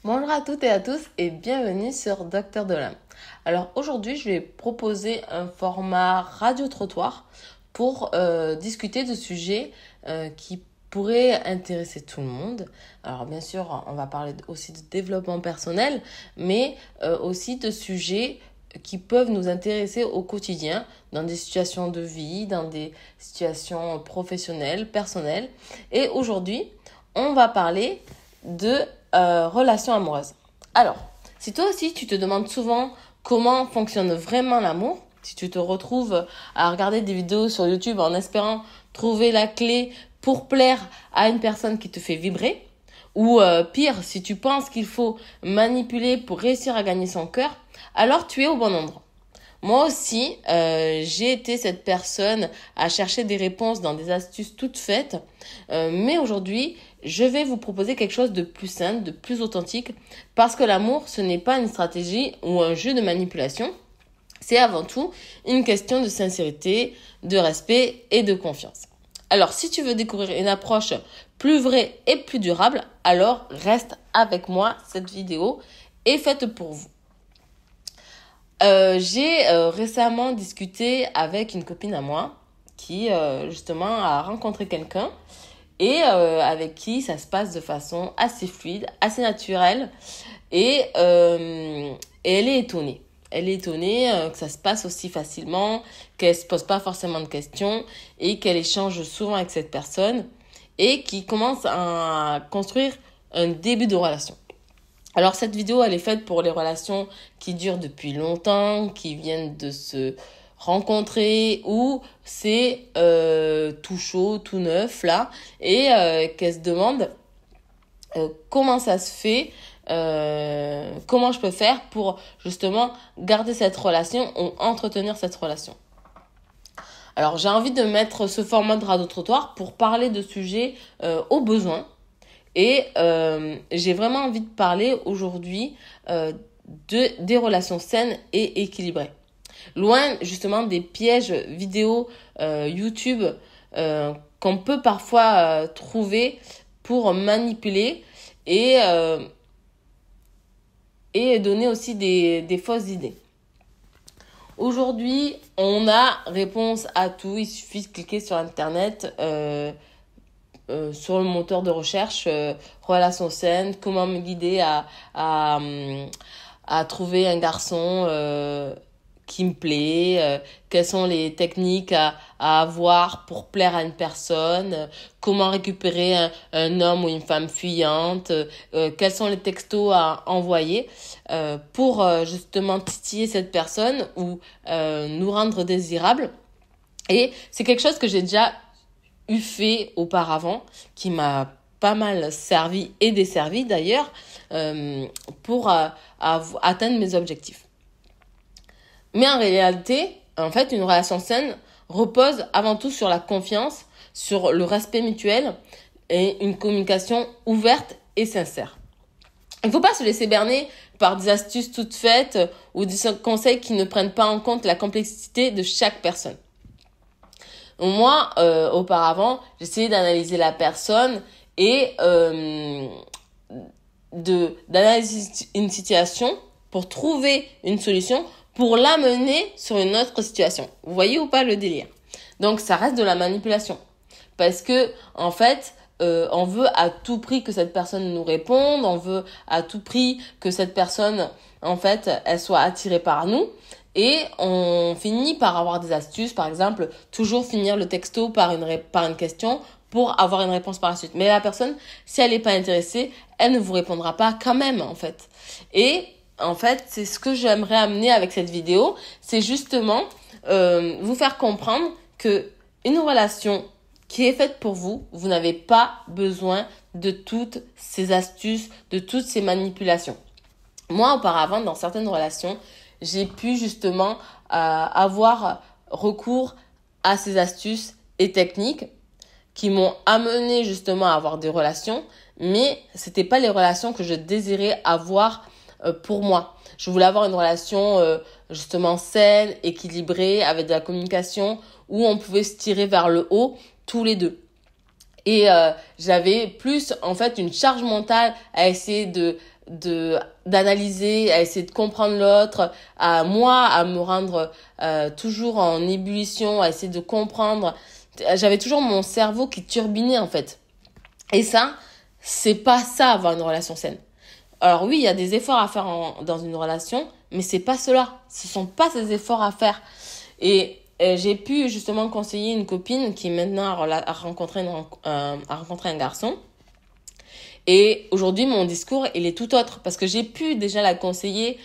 Bonjour à toutes et à tous et bienvenue sur Docteur de l'âme. Alors aujourd'hui, je vais proposer un format radio-trottoir pour discuter de sujets qui pourraient intéresser tout le monde. Alors bien sûr, on va parler aussi de développement personnel, mais aussi de sujets qui peuvent nous intéresser au quotidien, dans des situations de vie, dans des situations professionnelles, personnelles. Et aujourd'hui, on va parler de relations amoureuses. Alors, si toi aussi tu te demandes souvent comment fonctionne vraiment l'amour, si tu te retrouves à regarder des vidéos sur YouTube en espérant trouver la clé pour plaire à une personne qui te fait vibrer, ou pire, si tu penses qu'il faut manipuler pour réussir à gagner son cœur, alors tu es au bon endroit. Moi aussi, j'ai été cette personne à chercher des réponses dans des astuces toutes faites. Mais aujourd'hui, je vais vous proposer quelque chose de plus simple, de plus authentique. Parce que l'amour, ce n'est pas une stratégie ou un jeu de manipulation. C'est avant tout une question de sincérité, de respect et de confiance. Alors, si tu veux découvrir une approche plus vraie et plus durable, alors reste avec moi. Cette vidéo est faite pour vous. J'ai récemment discuté avec une copine à moi qui justement a rencontré quelqu'un et avec qui ça se passe de façon assez fluide, assez naturelle et elle est étonnée. Elle est étonnée que ça se passe aussi facilement, qu'elle se pose pas forcément de questions et qu'elle échange souvent avec cette personne et qui commence à construire un début de relation. Alors cette vidéo, elle est faite pour les relations qui durent depuis longtemps, qui viennent de se rencontrer ou c'est tout chaud, tout neuf là et qu'elle se demande comment ça se fait, comment je peux faire pour justement garder cette relation ou entretenir cette relation. Alors j'ai envie de mettre ce format de radio-trottoir pour parler de sujets au besoin. Et j'ai vraiment envie de parler aujourd'hui des relations saines et équilibrées. Loin justement des pièges vidéo YouTube qu'on peut parfois trouver pour manipuler et donner aussi des fausses idées. Aujourd'hui, on a réponse à tout. Il suffit de cliquer sur Internet. Sur le moteur de recherche relations saines, comment me guider à trouver un garçon qui me plaît, quelles sont les techniques à avoir pour plaire à une personne, comment récupérer un homme ou une femme fuyante, quels sont les textos à envoyer pour justement titiller cette personne ou nous rendre désirables. Et c'est quelque chose que j'ai déjà fait auparavant, qui m'a pas mal servi et desservi d'ailleurs pour atteindre mes objectifs. Mais en réalité, en fait, une relation saine repose avant tout sur la confiance, sur le respect mutuel et une communication ouverte et sincère. Il ne faut pas se laisser berner par des astuces toutes faites ou des conseils qui ne prennent pas en compte la complexité de chaque personne. Moi, auparavant, j'essayais d'analyser la personne et d'analyser une situation pour trouver une solution pour l'amener sur une autre situation. Vous voyez ou pas le délire? Donc, ça reste de la manipulation. Parce que, en fait, on veut à tout prix que cette personne nous réponde, on veut à tout prix que cette personne, en fait, elle soit attirée par nous. Et on finit par avoir des astuces, par exemple, toujours finir le texto par une question pour avoir une réponse par la suite. Mais la personne, si elle n'est pas intéressée, elle ne vous répondra pas quand même, en fait. Et en fait, c'est ce que j'aimerais amener avec cette vidéo, c'est justement vous faire comprendre que une relation qui est faite pour vous, vous n'avez pas besoin de toutes ces astuces, de toutes ces manipulations. Moi, auparavant, dans certaines relations, j'ai pu justement avoir recours à ces astuces et techniques qui m'ont amené justement à avoir des relations, mais c'était pas les relations que je désirais avoir pour moi. Je voulais avoir une relation justement saine, équilibrée, avec de la communication, où on pouvait se tirer vers le haut tous les deux. Et j'avais plus, en fait, une charge mentale à essayer d'analyser, à essayer de comprendre l'autre, à me rendre toujours en ébullition, à essayer de comprendre. J'avais toujours mon cerveau qui turbinait, en fait. Et ça, c'est pas ça, avoir une relation saine. Alors oui, il y a des efforts à faire dans une relation, mais c'est pas cela. Ce sont pas ces efforts à faire. Et j'ai pu justement conseiller une copine qui maintenant a rencontré un garçon. Et aujourd'hui, mon discours, il est tout autre parce que j'ai pu déjà la conseiller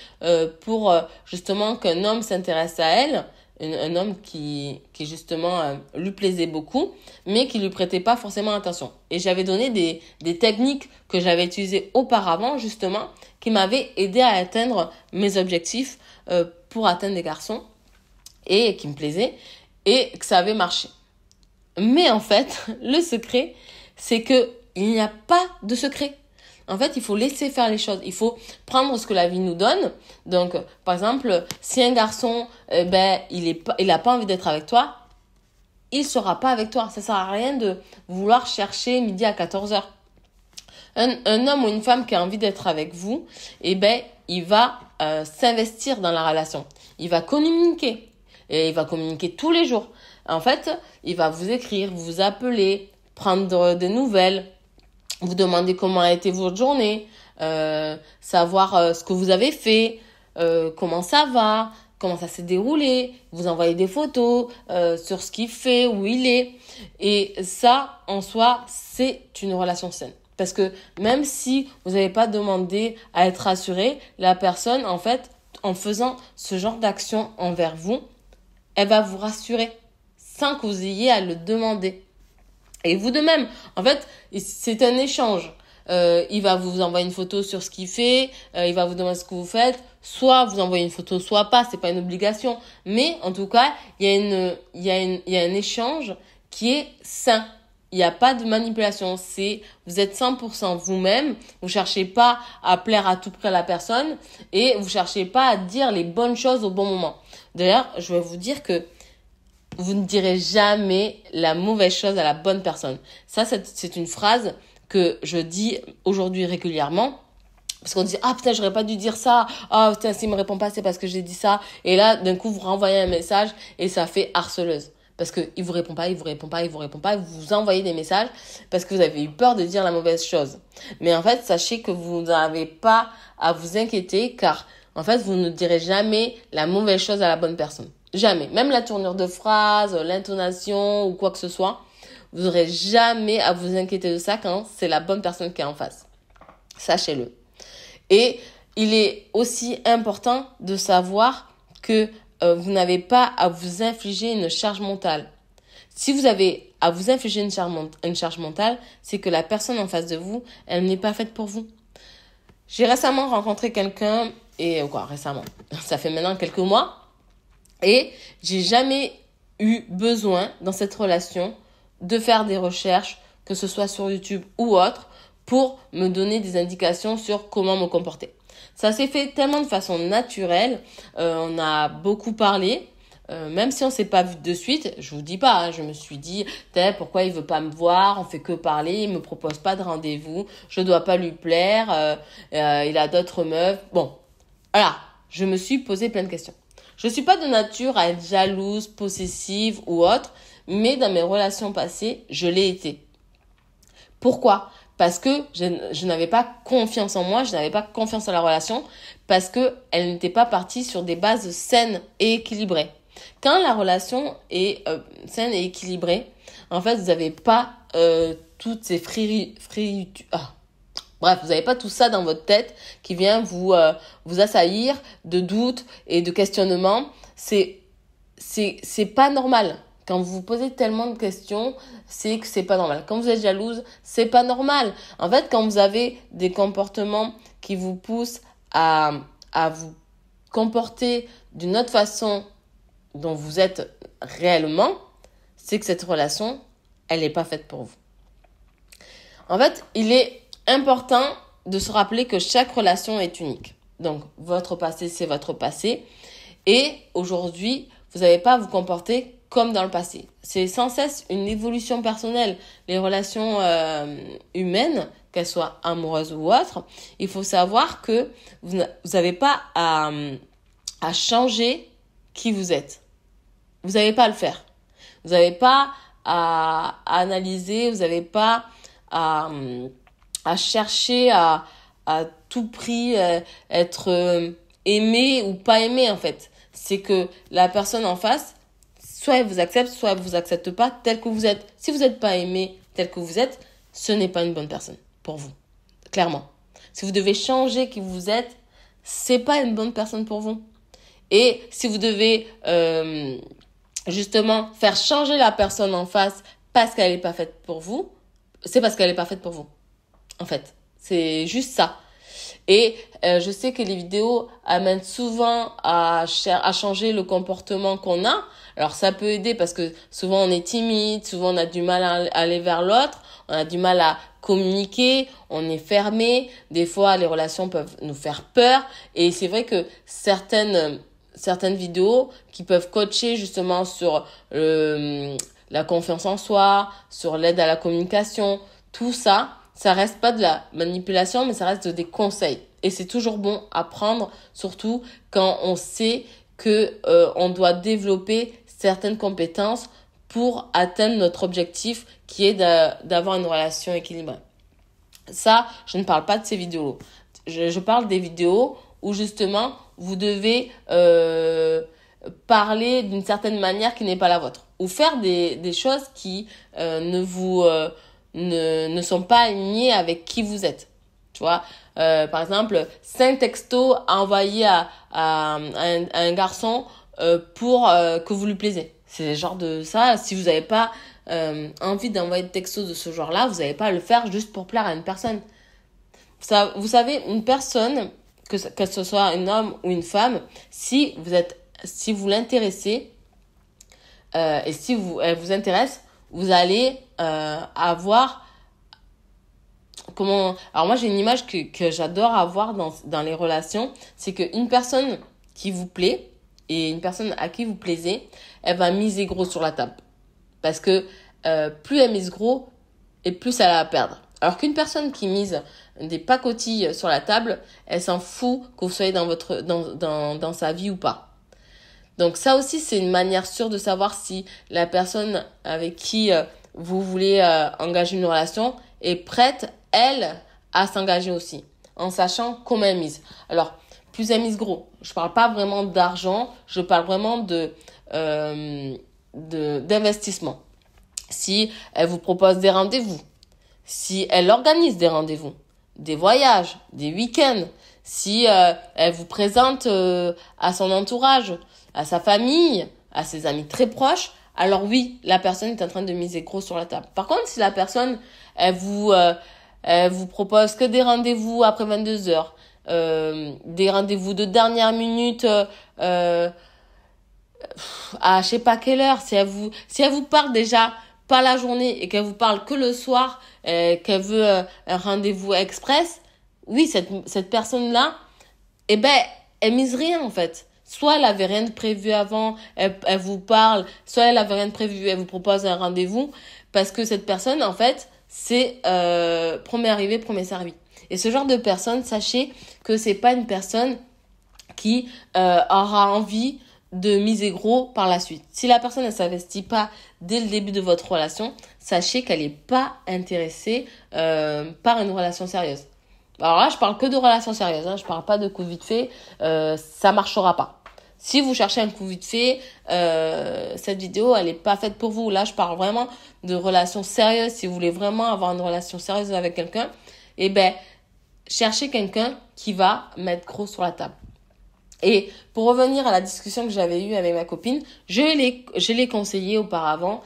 pour justement qu'un homme s'intéresse à elle, un homme qui justement lui plaisait beaucoup, mais qui lui prêtait pas forcément attention. Et j'avais donné des techniques que j'avais utilisées auparavant justement, qui m'avaient aidé à atteindre mes objectifs pour atteindre des garçons et qui me plaisaient et que ça avait marché. Mais en fait, le secret, c'est que il n'y a pas de secret. En fait, il faut laisser faire les choses. Il faut prendre ce que la vie nous donne. Donc, par exemple, si un garçon, il a pas envie d'être avec toi, il sera pas avec toi. Ça sert à rien de vouloir chercher midi à 14h. Un homme ou une femme qui a envie d'être avec vous, il va s'investir dans la relation. Il va communiquer. Et il va communiquer tous les jours. En fait, il va vous écrire, vous appeler, prendre des nouvelles, vous demander comment a été votre journée, savoir ce que vous avez fait, comment ça va, comment ça s'est déroulé, vous envoyer des photos sur ce qu'il fait, où il est. Et ça, en soi, c'est une relation saine. Parce que même si vous n'avez pas demandé à être rassuré, la personne, en fait, en faisant ce genre d'action envers vous, elle va vous rassurer sans que vous ayez à le demander. Et vous de même, en fait, c'est un échange. Il va vous envoyer une photo sur ce qu'il fait, il va vous demander ce que vous faites. Soit vous envoyez une photo, soit pas, c'est pas une obligation. Mais en tout cas, il y a un échange qui est sain. Il n'y a pas de manipulation. Vous êtes 100% vous-même. Vous cherchez pas à plaire à tout prix à la personne et vous cherchez pas à dire les bonnes choses au bon moment. D'ailleurs, je vais vous dire que vous ne direz jamais la mauvaise chose à la bonne personne. Ça, c'est une phrase que je dis aujourd'hui régulièrement. Parce qu'on dit, ah putain, j'aurais pas dû dire ça. Ah putain, s'il me répond pas, c'est parce que j'ai dit ça. Et là, d'un coup, vous renvoyez un message et ça fait harceleuse. Parce qu'il vous répond pas, vous envoyez des messages parce que vous avez eu peur de dire la mauvaise chose. Mais en fait, sachez que vous n'avez pas à vous inquiéter car en fait, vous ne direz jamais la mauvaise chose à la bonne personne. Jamais. Même la tournure de phrase, l'intonation ou quoi que ce soit, vous n'aurez jamais à vous inquiéter de ça quand c'est la bonne personne qui est en face. Sachez-le. Et il est aussi important de savoir que vous n'avez pas à vous infliger une charge mentale. Si vous avez à vous infliger une charge mentale, c'est que la personne en face de vous, elle n'est pas faite pour vous. J'ai récemment rencontré quelqu'un, récemment, ça fait maintenant quelques mois, et j'ai jamais eu besoin dans cette relation de faire des recherches, que ce soit sur YouTube ou autre, pour me donner des indications sur comment me comporter. Ça s'est fait tellement de façon naturelle, on a beaucoup parlé, même si on s'est pas vu de suite, je vous dis pas, je me suis dit, pourquoi il veut pas me voir, on fait que parler, il me propose pas de rendez-vous, je dois pas lui plaire, il a d'autres meufs. Bon, voilà, je me suis posé plein de questions. Je suis pas de nature à être jalouse, possessive ou autre, mais dans mes relations passées, je l'ai été. Pourquoi ? Parce que je n'avais pas confiance en moi, je n'avais pas confiance en la relation, parce que elle n'était pas partie sur des bases saines et équilibrées. Quand la relation est saine et équilibrée, en fait, vous n'avez pas toutes ces Bref, vous n'avez pas tout ça dans votre tête qui vient vous assaillir de doutes et de questionnements. C'est pas normal. Quand vous vous posez tellement de questions, c'est que c'est pas normal. Quand vous êtes jalouse, c'est pas normal. En fait, quand vous avez des comportements qui vous poussent à vous comporter d'une autre façon dont vous êtes réellement, c'est que cette relation, elle n'est pas faite pour vous. En fait, il est important de se rappeler que chaque relation est unique. Donc, votre passé, c'est votre passé. Et aujourd'hui, vous n'avez pas à vous comporter comme dans le passé. C'est sans cesse une évolution personnelle. Les relations humaines, qu'elles soient amoureuses ou autres, il faut savoir que vous n'avez pas à changer qui vous êtes. Vous n'avez pas à le faire. Vous n'avez pas à analyser, vous n'avez pas à chercher à tout prix être aimé ou pas aimé en fait. C'est que la personne en face, soit elle vous accepte, soit elle vous accepte pas tel que vous êtes. Si vous n'êtes pas aimé tel que vous êtes, ce n'est pas une bonne personne pour vous. Clairement. Si vous devez changer qui vous êtes, c'est pas une bonne personne pour vous. Et si vous devez justement faire changer la personne en face parce qu'elle n'est pas faite pour vous, c'est parce qu'elle n'est pas faite pour vous. En fait, c'est juste ça. Et je sais que les vidéos amènent souvent à changer le comportement qu'on a. Alors ça peut aider parce que souvent on est timide, souvent on a du mal à aller vers l'autre, on a du mal à communiquer, on est fermé. Des fois les relations peuvent nous faire peur. Et c'est vrai que certaines vidéos qui peuvent coacher justement sur la confiance en soi, sur l'aide à la communication, tout ça, ça reste pas de la manipulation, mais ça reste des conseils. Et c'est toujours bon à prendre, surtout quand on sait que on doit développer certaines compétences pour atteindre notre objectif qui est d'avoir une relation équilibrée. Ça, je ne parle pas de ces vidéos. Je parle des vidéos où justement vous devez parler d'une certaine manière qui n'est pas la vôtre, ou faire des choses qui ne sont pas alignées avec qui vous êtes. Tu vois, par exemple, 5 textos à envoyer à un garçon pour que vous lui plaisez. C'est le genre de ça. Si vous n'avez pas envie d'envoyer de textos de ce genre-là, vous n'allez pas le faire juste pour plaire à une personne. Ça, vous savez, une personne, que ce soit un homme ou une femme, si vous l'intéressez et si elle vous intéresse, vous allez avoir alors moi j'ai une image que j'adore avoir dans les relations, c'est qu'une personne qui vous plaît et une personne à qui vous plaisez, elle va miser gros sur la table. Parce que plus elle mise gros et plus elle va perdre. Alors qu'une personne qui mise des pacotilles sur la table, elle s'en fout que vous soyez dans sa vie ou pas. Donc ça aussi, c'est une manière sûre de savoir si la personne avec qui vous voulez engager une relation est prête, elle, à s'engager aussi, en sachant comment elle mise. Alors, plus elle mise gros. Je parle pas vraiment d'argent, je parle vraiment d'investissement. Si elle vous propose des rendez-vous, si elle organise des rendez-vous, des voyages, des week-ends, si elle vous présente à son entourage, à sa famille, à ses amis très proches, alors oui, la personne est en train de miser gros sur la table. Par contre, si la personne, elle vous propose que des rendez-vous après 22 heures, des rendez-vous de dernière minute à je sais pas quelle heure, si elle vous parle déjà pas la journée et qu'elle vous parle que le soir, qu'elle veut un rendez-vous express, oui, cette personne-là, eh ben, elle mise rien en fait. Soit elle avait rien de prévu avant, elle vous parle, soit elle avait rien de prévu, elle vous propose un rendez-vous, parce que cette personne, en fait, c'est premier arrivé, premier servi. Et ce genre de personne, sachez que c'est pas une personne qui aura envie de miser gros par la suite. Si la personne ne s'investit pas dès le début de votre relation, sachez qu'elle n'est pas intéressée par une relation sérieuse. Alors là, je parle que de relations sérieuses, hein, je parle pas de coup vite fait, ça marchera pas. Si vous cherchez un coup vite fait, cette vidéo, elle est pas faite pour vous. Là, je parle vraiment de relations sérieuses. Si vous voulez vraiment avoir une relation sérieuse avec quelqu'un, eh ben, cherchez quelqu'un qui va mettre gros sur la table. Et pour revenir à la discussion que j'avais eue avec ma copine, je l'ai conseillé auparavant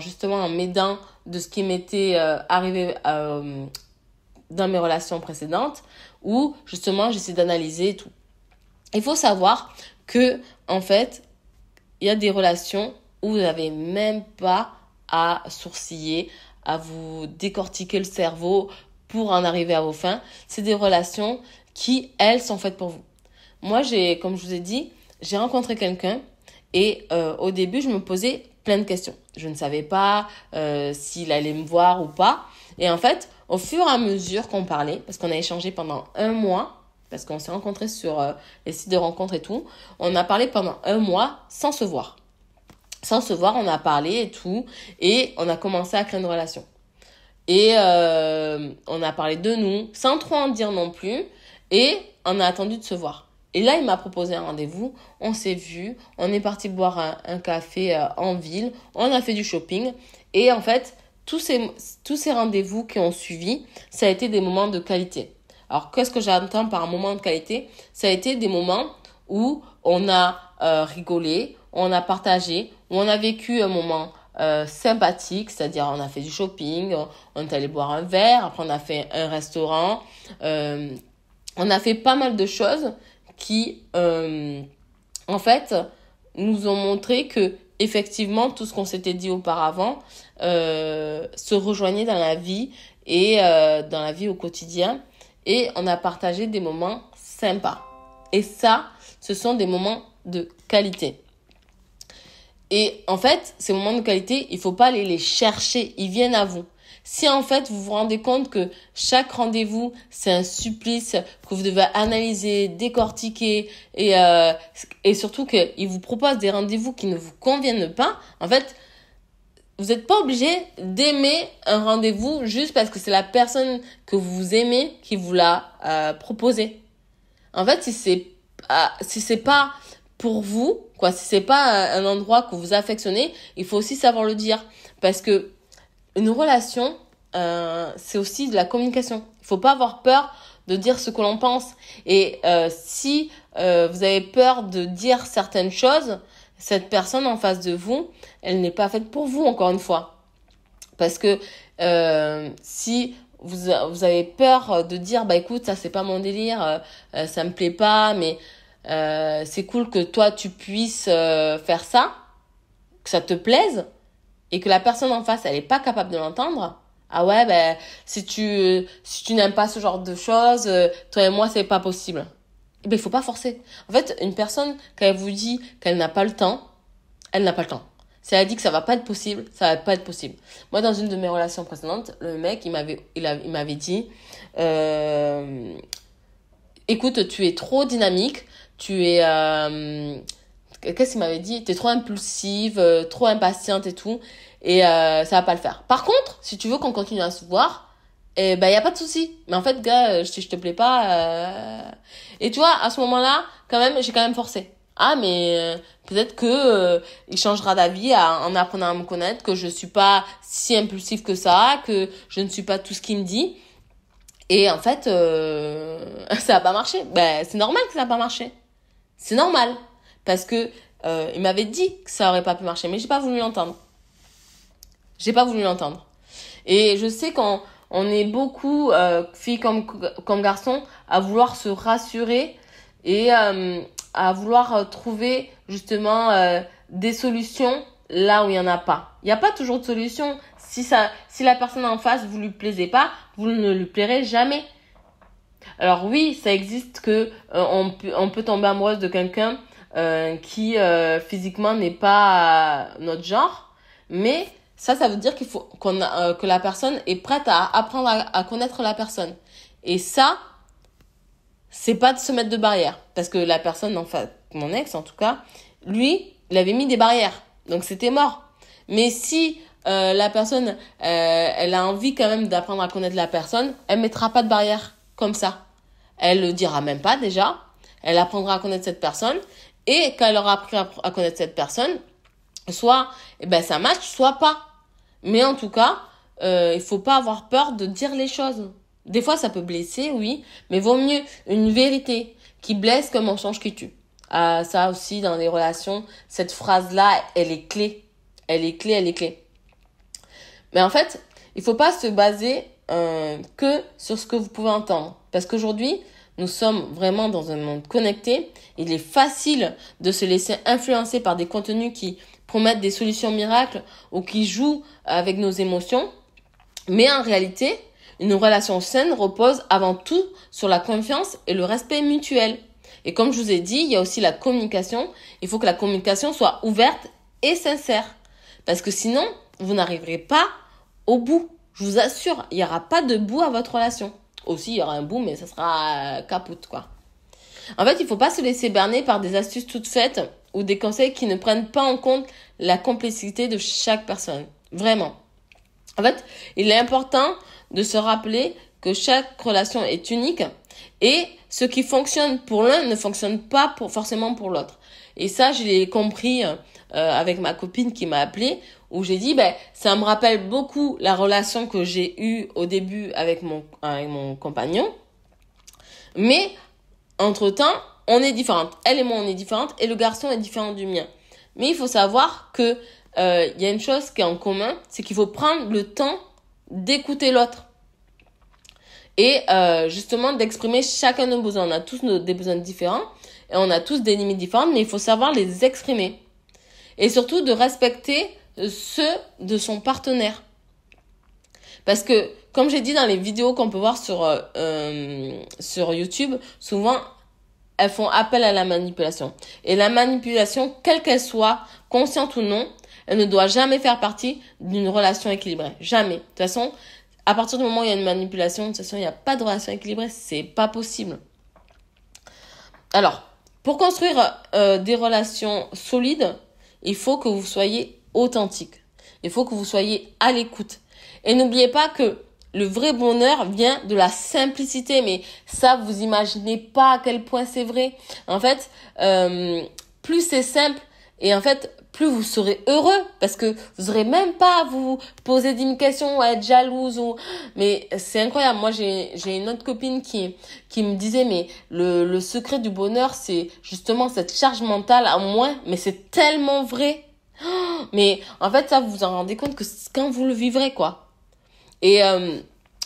justement en m'aidant de ce qui m'était arrivé dans mes relations précédentes, où justement j'essaie d'analyser tout. Il faut savoir que en fait, il y a des relations où vous n'avez même pas à sourciller, à vous décortiquer le cerveau pour en arriver à vos fins. C'est des relations qui, elles, sont faites pour vous. Moi, comme je vous ai dit, j'ai rencontré quelqu'un Et au début, je me posais plein de questions. Je ne savais pas s'il allait me voir ou pas. Et en fait, au fur et à mesure qu'on parlait, parce qu'on a échangé pendant 1 mois, parce qu'on s'est rencontrés sur les sites de rencontres et tout, on a parlé pendant 1 mois sans se voir. Sans se voir, on a parlé et tout, et on a commencé à créer une relation. Et on a parlé de nous, sans trop en dire non plus, et on a attendu de se voir. Et là, il m'a proposé un rendez-vous, on s'est vu, on est parti boire un café en ville, on a fait du shopping, et en fait, tous ces rendez-vous qui ont suivi, ça a été des moments de qualité. Alors, qu'est-ce que j'entends par un moment de qualité? Ça a été des moments où on a rigolé, on a partagé, où on a vécu un moment sympathique, c'est-à-dire on a fait du shopping, on est allé boire un verre, après on a fait un restaurant, on a fait pas mal de choses qui, en fait, nous ont montré que effectivement tout ce qu'on s'était dit auparavant se rejoignait dans la vie et dans la vie au quotidien, et on a partagé des moments sympas. Et ça, ce sont des moments de qualité. Et en fait, ces moments de qualité, il faut pas aller les chercher, ils viennent à vous. Si en fait, vous vous rendez compte que chaque rendez-vous, c'est un supplice, que vous devez analyser, décortiquer, et surtout qu'ils vous proposent des rendez-vous qui ne vous conviennent pas, en fait, vous n'êtes pas obligé d'aimer un rendez-vous juste parce que c'est la personne que vous aimez qui vous l'a proposé. En fait, si c'est pas pour vous, quoi, si c'est pas un endroit que vous affectionnez, il faut aussi savoir le dire, parce que une relation, c'est aussi de la communication. Il faut pas avoir peur de dire ce que l'on pense. Et si vous avez peur de dire certaines choses, cette personne en face de vous, elle n'est pas faite pour vous, encore une fois. Parce que si vous avez peur de dire, bah écoute, ça c'est pas mon délire, ça me plaît pas, mais c'est cool que toi tu puisses faire ça, que ça te plaise, et que la personne en face elle est pas capable de l'entendre. Ah ouais, ben si tu n'aimes pas ce genre de choses, toi et moi c'est pas possible. Eh ben il faut pas forcer. En fait, une personne quand elle vous dit qu'elle n'a pas le temps, elle n'a pas le temps. Si elle a dit que ça va pas être possible, ça va pas être possible. Moi, dans une de mes relations précédentes, le mec il m'avait dit écoute, tu es trop dynamique, tu es qu'est-ce qu'il m'avait dit, t'es trop impulsive, trop impatiente et tout, et ça va pas le faire. Par contre, si tu veux qu'on continue à se voir, eh ben y a pas de souci. Mais en fait, gars, si je te plais pas, et tu vois, à ce moment-là, quand même, j'ai quand même forcé. Ah, mais peut-être que il changera d'avis en apprenant à me connaître, que je suis pas si impulsive que ça, que je ne suis pas tout ce qu'il me dit. Et en fait, ça a pas marché. Ben, c'est normal que ça a pas marché. C'est normal. Parce que il m'avait dit que ça aurait pas pu marcher, mais j'ai pas voulu l'entendre. J'ai pas voulu l'entendre. Et je sais qu'on est beaucoup, filles comme garçons, à vouloir se rassurer et à vouloir trouver justement des solutions là où il y en a pas. Il y a pas toujours de solution. Si la personne en face vous lui plaisez pas, vous ne lui plairez jamais. Alors oui, ça existe que on peut tomber amoureuse de quelqu'un qui physiquement n'est pas notre genre, mais ça veut dire qu'il faut que la personne est prête à apprendre à connaître la personne. Et ça, c'est pas de se mettre de barrières, parce que la personne, enfin mon ex en tout cas, lui, il avait mis des barrières, donc c'était mort. Mais si la personne, elle a envie quand même d'apprendre à connaître la personne, elle mettra pas de barrières comme ça. Elle le dira même pas déjà. Elle apprendra à connaître cette personne, et quand elle aura appris à connaître cette personne, soit ça match, soit pas. Mais en tout cas, il faut pas avoir peur de dire les choses. Des fois, ça peut blesser, oui, mais vaut mieux une vérité qui blesse qu'un mensonge qui tue. Ça aussi, dans les relations, cette phrase-là, elle est clé. Elle est clé, elle est clé. Mais en fait, il faut pas se baser que sur ce que vous pouvez entendre. Parce qu'aujourd'hui, nous sommes vraiment dans un monde connecté. Il est facile de se laisser influencer par des contenus qui promettent des solutions miracles ou qui jouent avec nos émotions. Mais en réalité, une relation saine repose avant tout sur la confiance et le respect mutuel. Et comme je vous ai dit, il y a aussi la communication. Il faut que la communication soit ouverte et sincère. Parce que sinon, vous n'arriverez pas au bout. Je vous assure, il n'y aura pas de bout à votre relation. Aussi, il y aura un bout, mais ça sera capote, quoi. En fait, il ne faut pas se laisser berner par des astuces toutes faites ou des conseils qui ne prennent pas en compte la complexité de chaque personne. Vraiment. En fait, il est important de se rappeler que chaque relation est unique et ce qui fonctionne pour l'un ne fonctionne pas forcément pour l'autre. Et ça, je l'ai compris avec ma copine qui m'a appelée, où j'ai dit, ça me rappelle beaucoup la relation que j'ai eue au début avec mon compagnon. Mais, entre-temps, on est différentes. Elle et moi, on est différentes et le garçon est différent du mien. Mais il faut savoir que y a une chose qui est en commun, c'est qu'il faut prendre le temps d'écouter l'autre. Et justement, d'exprimer chacun de nos besoins. On a tous des besoins différents et on a tous des limites différentes, mais il faut savoir les exprimer. Et surtout, de respecter ceux de son partenaire. Parce que, comme j'ai dit dans les vidéos qu'on peut voir sur YouTube, souvent, elles font appel à la manipulation. Et la manipulation, quelle qu'elle soit, consciente ou non, elle ne doit jamais faire partie d'une relation équilibrée. Jamais. De toute façon, à partir du moment où il y a une manipulation, de toute façon, il n'y a pas de relation équilibrée. C'est pas possible. Alors, pour construire des relations solides, il faut que vous soyez authentique. Il faut que vous soyez à l'écoute. Et n'oubliez pas que le vrai bonheur vient de la simplicité. Mais ça, vous imaginez pas à quel point c'est vrai. En fait, plus c'est simple et en fait, plus vous serez heureux parce que vous aurez même pas à vous poser des questions ou à être jalouse mais c'est incroyable. Moi, j'ai une autre copine qui me disait, mais le secret du bonheur, c'est justement cette charge mentale à moins, mais c'est tellement vrai. Mais en fait, ça, vous vous en rendez compte que quand vous le vivrez, quoi. Et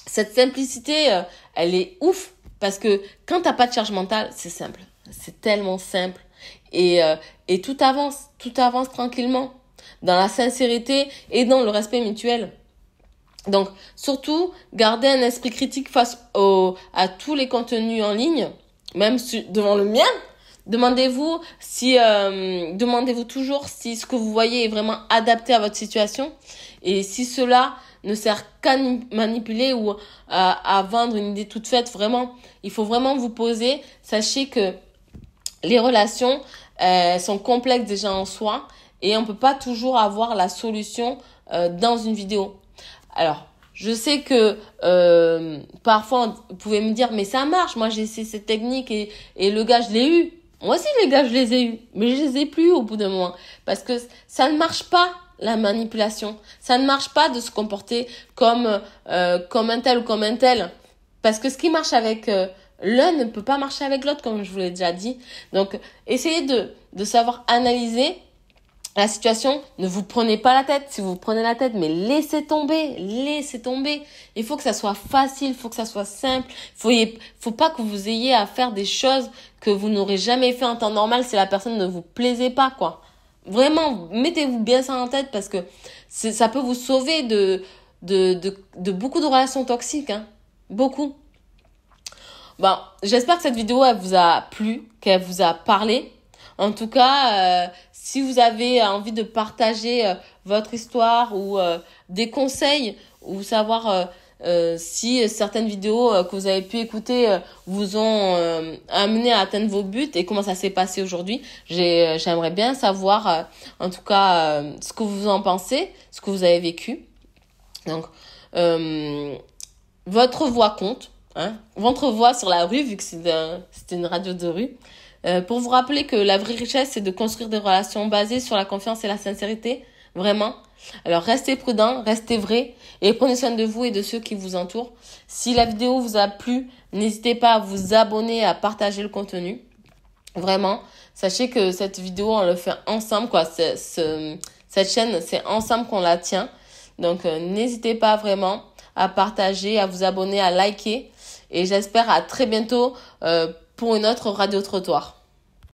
cette simplicité, elle est ouf parce que quand t'as pas de charge mentale, c'est simple. C'est tellement simple. Et tout avance tranquillement dans la sincérité et dans le respect mutuel. Donc, surtout, gardez un esprit critique face à tous les contenus en ligne, même devant le mien. Demandez-vous toujours si ce que vous voyez est vraiment adapté à votre situation et si cela ne sert qu'à manipuler ou à vendre une idée toute faite. Vraiment, il faut vraiment vous poser. Sachez que les relations sont complexes déjà en soi et on peut pas toujours avoir la solution dans une vidéo. Alors, je sais que parfois vous pouvez me dire mais ça marche, moi j'ai essayé cette technique et le gars je l'ai eu. Moi aussi les gars je les ai eus, mais je les ai plus au bout d'un moment parce que ça ne marche pas. La manipulation, ça ne marche pas de se comporter comme un tel ou comme un tel, parce que ce qui marche avec l'un ne peut pas marcher avec l'autre, comme je vous l'ai déjà dit. Donc, essayez de savoir analyser la situation. Ne vous prenez pas la tête. Si vous prenez la tête, mais laissez tomber. Il faut que ça soit facile, il faut que ça soit simple. Faut pas que vous ayez à faire des choses que vous n'aurez jamais fait en temps normal si la personne ne vous plaisait pas, quoi. Vraiment, mettez-vous bien ça en tête parce que ça peut vous sauver de beaucoup de relations toxiques, hein. Beaucoup. Bon, j'espère que cette vidéo, elle vous a plu, qu'elle vous a parlé. En tout cas, si vous avez envie de partager votre histoire ou des conseils ou savoir si certaines vidéos que vous avez pu écouter vous ont amené à atteindre vos buts et comment ça s'est passé aujourd'hui, j'aimerais bien savoir en tout cas ce que vous en pensez, ce que vous avez vécu. Donc, votre voix compte, hein, votre voix sur la rue vu que c'était une radio de rue. Pour vous rappeler que la vraie richesse, c'est de construire des relations basées sur la confiance et la sincérité. Vraiment. Alors, restez prudents, restez vrais et prenez soin de vous et de ceux qui vous entourent. Si la vidéo vous a plu, n'hésitez pas à vous abonner, à partager le contenu. Vraiment. Sachez que cette vidéo, on le fait ensemble, quoi. Cette chaîne, c'est ensemble qu'on la tient. Donc, n'hésitez pas vraiment à partager, à vous abonner, à liker. Et j'espère à très bientôt pour une autre radio trottoir.